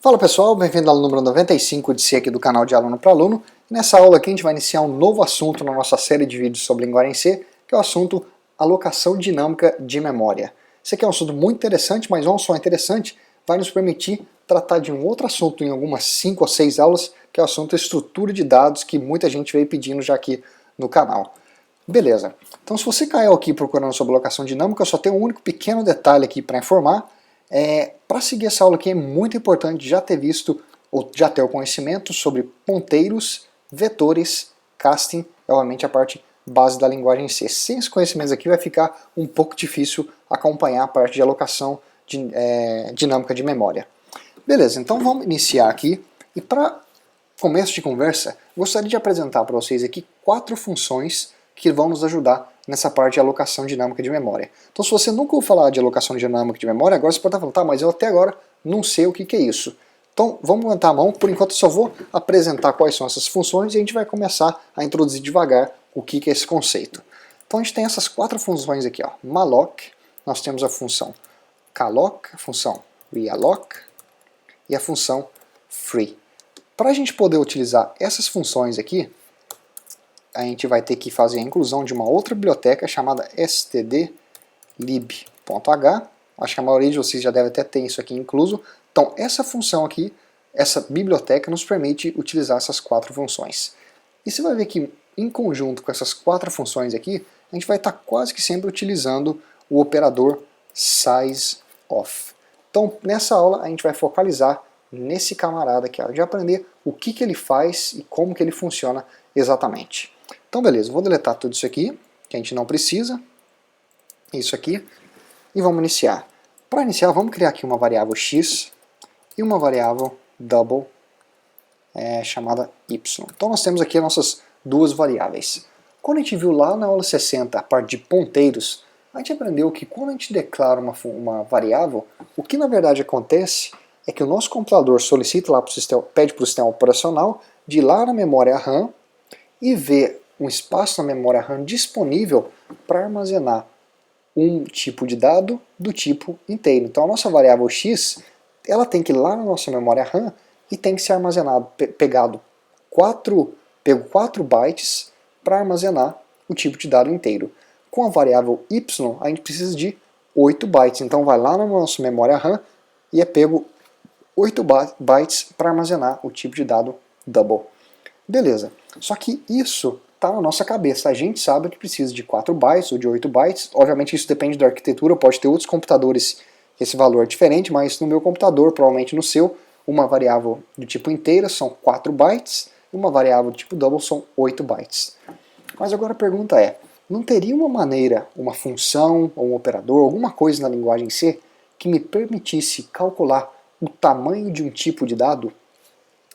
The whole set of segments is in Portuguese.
Fala pessoal, bem-vindo ao número 95 de C aqui do canal de Aluno para Aluno. Nessa aula aqui a gente vai iniciar um novo assunto na nossa série de vídeos sobre linguagem C, que é o assunto alocação dinâmica de memória. Esse aqui é um assunto muito interessante, mas não só interessante, vai nos permitir tratar de um outro assunto em algumas 5 ou 6 aulas, que é o assunto estrutura de dados, que muita gente veio pedindo já aqui no canal. Beleza, então se você caiu aqui procurando sobre alocação dinâmica, eu só tenho um único pequeno detalhe aqui para informar. Para seguir essa aula aqui é muito importante já ter visto ou já ter o conhecimento sobre ponteiros, vetores, casting, obviamente a parte base da linguagem C. Sem esses conhecimentos aqui vai ficar um pouco difícil acompanhar a parte de alocação dinâmica de memória. Beleza, então vamos iniciar aqui e para começo de conversa, gostaria de apresentar para vocês aqui 4 funções que vão nos ajudar nessa parte de alocação dinâmica de memória. Então se você nunca ouviu falar de alocação dinâmica de memória, agora você pode estar falando, tá, mas eu até agora não sei o que é isso. Então vamos levantar a mão, por enquanto eu só vou apresentar quais são essas funções e a gente vai começar a introduzir devagar o que é esse conceito. Então a gente tem essas 4 funções aqui, ó. Malloc, nós temos a função calloc, a função realloc e a função free. Para a gente poder utilizar essas funções aqui, a gente vai ter que fazer a inclusão de uma outra biblioteca chamada stdlib.h. Acho que a maioria de vocês já deve até ter isso aqui incluso. Então essa função aqui, essa biblioteca nos permite utilizar essas 4 funções. E você vai ver que em conjunto com essas 4 funções aqui, a gente vai estar quase que sempre utilizando o operador sizeOf. Então nessa aula a gente vai focalizar nesse camarada aqui, ó, de aprender o que ele faz e como que ele funciona exatamente. Então beleza, vou deletar tudo isso aqui, que a gente não precisa, isso aqui, e vamos iniciar. Para iniciar, vamos criar aqui uma variável x e uma variável double chamada y. Então nós temos aqui as nossas duas variáveis. Quando a gente viu lá na aula 60 a parte de ponteiros, a gente aprendeu que quando a gente declara uma variável, o que na verdade acontece é que o nosso computador solicita lá pede para o sistema operacional de ir lá na memória RAM e ver um espaço na memória RAM disponível para armazenar um tipo de dado do tipo inteiro. Então a nossa variável x, ela tem que ir lá na nossa memória RAM e tem que ser armazenado, pego 4 bytes para armazenar o tipo de dado inteiro. Com a variável y, a gente precisa de 8 bytes. Então vai lá na nossa memória RAM e é pego 8 bytes para armazenar o tipo de dado double. Beleza, só que isso está na nossa cabeça, a gente sabe que precisa de 4 bytes ou de 8 bytes, obviamente isso depende da arquitetura, pode ter outros computadores que esse valor é diferente, mas no meu computador, provavelmente no seu, uma variável do tipo inteira são 4 bytes, e uma variável do tipo double são 8 bytes. Mas agora a pergunta é, não teria uma maneira, uma função ou um operador, alguma coisa na linguagem C, que me permitisse calcular o tamanho de um tipo de dado?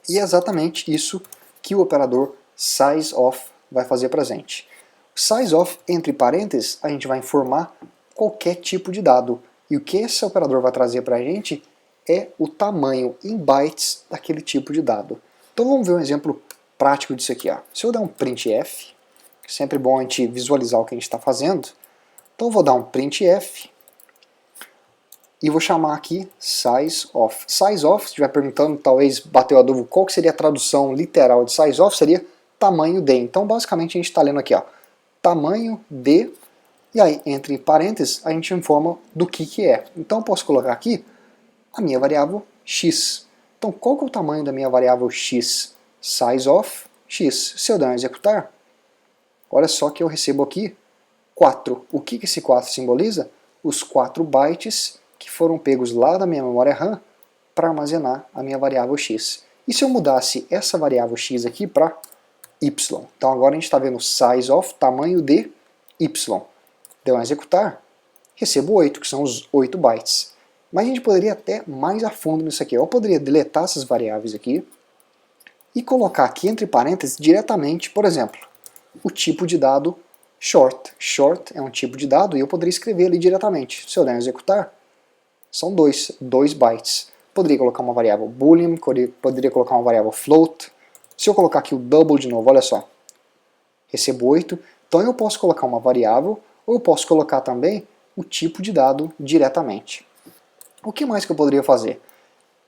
E é exatamente isso que o operador sizeOf vai fazer para a gente. SizeOf, entre parênteses, a gente vai informar qualquer tipo de dado. E o que esse operador vai trazer para a gente é o tamanho em bytes daquele tipo de dado. Então vamos ver um exemplo prático disso aqui. Ó. Se eu der um printf, é sempre bom a gente visualizar o que a gente está fazendo. Então eu vou dar um printf e vou chamar aqui sizeOf. SizeOf, se estiver perguntando, talvez bateu a dúvida qual que seria a tradução literal de sizeOf, seria tamanho de. Então basicamente a gente está lendo aqui, ó, tamanho de, e aí entre parênteses a gente informa do que é. Então eu posso colocar aqui a minha variável x. Então qual que é o tamanho da minha variável x? SizeOf x. Se eu der um executar, olha só que eu recebo aqui 4. O que esse 4 simboliza? Os 4 bytes que foram pegos lá da minha memória RAM para armazenar a minha variável x. E se eu mudasse essa variável x aqui para y? Então agora a gente está vendo sizeOf, tamanho de y. Deu um executar, recebo 8, que são os 8 bytes. Mas a gente poderia até mais a fundo nisso aqui. Eu poderia deletar essas variáveis aqui e colocar aqui entre parênteses diretamente, por exemplo, o tipo de dado short. Short é um tipo de dado e eu poderia escrever ali diretamente. Se eu der um executar, são 2 bytes. Poderia colocar uma variável boolean, poderia colocar uma variável float. Se eu colocar aqui o double de novo, olha só, recebo 8. Então eu posso colocar uma variável, ou eu posso colocar também o tipo de dado diretamente. O que mais que eu poderia fazer?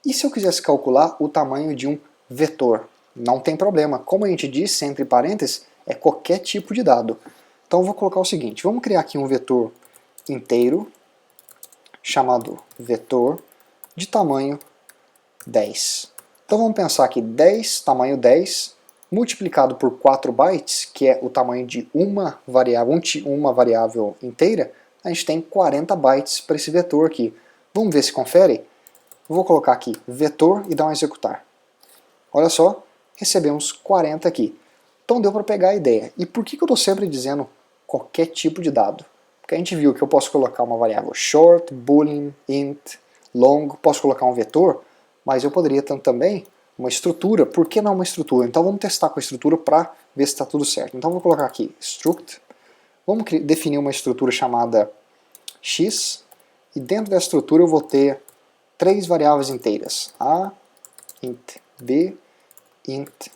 E se eu quisesse calcular o tamanho de um vetor? Não tem problema, como a gente disse, entre parênteses, é qualquer tipo de dado. Então eu vou colocar o seguinte, vamos criar aqui um vetor inteiro, chamado vetor de tamanho 10. Então vamos pensar aqui, 10, tamanho 10, multiplicado por 4 bytes, que é o tamanho de uma variável inteira, a gente tem 40 bytes para esse vetor aqui. Vamos ver se confere? Vou colocar aqui vetor e dar um executar. Olha só, recebemos 40 aqui. Então deu para pegar a ideia. E por que eu estou sempre dizendo qualquer tipo de dado? Porque a gente viu que eu posso colocar uma variável short, boolean, int, long, posso colocar um vetor, mas eu poderia ter também uma estrutura. Por que não uma estrutura? Então vamos testar com a estrutura para ver se está tudo certo. Então vou colocar aqui struct, vamos definir uma estrutura chamada x, e dentro da estrutura eu vou ter 3 variáveis inteiras, a, int b, int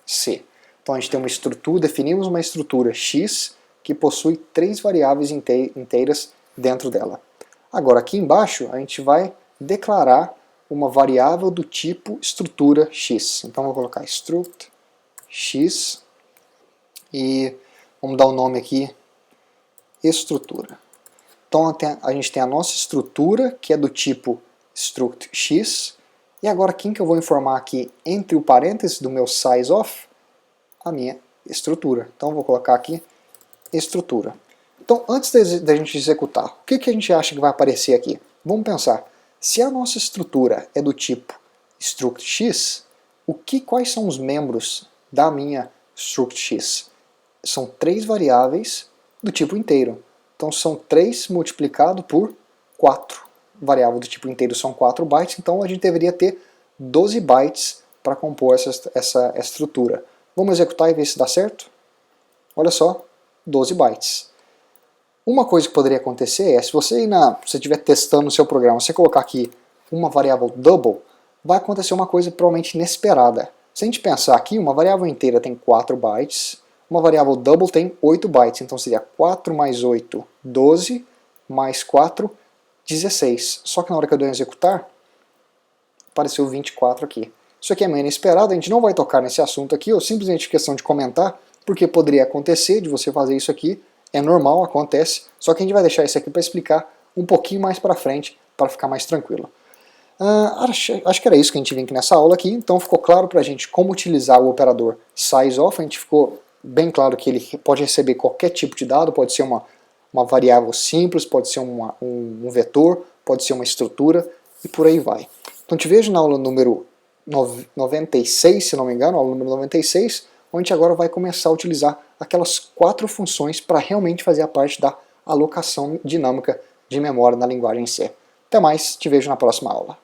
c. Então a gente tem uma estrutura, definimos uma estrutura x que possui 3 variáveis inteiras dentro dela. Agora aqui embaixo a gente vai declarar uma variável do tipo estrutura x. Então vou colocar struct x e vamos dar o nome aqui estrutura. Então a gente tem a nossa estrutura que é do tipo struct x, e agora quem que eu vou informar aqui entre o parênteses do meu sizeOf? A minha estrutura. Então vou colocar aqui estrutura. Então antes da gente executar, o que a gente acha que vai aparecer aqui? Vamos pensar, se a nossa estrutura é do tipo struct x, quais são os membros da minha struct x? São 3 variáveis do tipo inteiro. Então são 3 multiplicado por 4. Variável do tipo inteiro são 4 bytes, então a gente deveria ter 12 bytes para compor essa estrutura. Vamos executar e ver se dá certo? Olha só, 12 bytes. Uma coisa que poderia acontecer é, se você estiver testando o seu programa, você colocar aqui uma variável double, vai acontecer uma coisa provavelmente inesperada. Se a gente pensar aqui, uma variável inteira tem 4 bytes, uma variável double tem 8 bytes, então seria 4 mais 8, 12, mais 4, 16. Só que na hora que eu dei um executar, apareceu 24 aqui. Isso aqui é meio inesperado, a gente não vai tocar nesse assunto aqui, ou simplesmente questão de comentar, porque poderia acontecer de você fazer isso aqui, é normal, acontece, só que a gente vai deixar isso aqui para explicar um pouquinho mais para frente, para ficar mais tranquilo. Acho que era isso que a gente viu aqui nessa aula aqui, então ficou claro para a gente como utilizar o operador sizeOf, a gente ficou bem claro que ele pode receber qualquer tipo de dado, pode ser uma variável simples, pode ser um vetor, pode ser uma estrutura, e por aí vai. Então te vejo na aula número 96, se não me engano, aula número 96, onde a gente agora vai começar a utilizar aquelas 4 funções para realmente fazer a parte da alocação dinâmica de memória na linguagem C. Até mais, te vejo na próxima aula.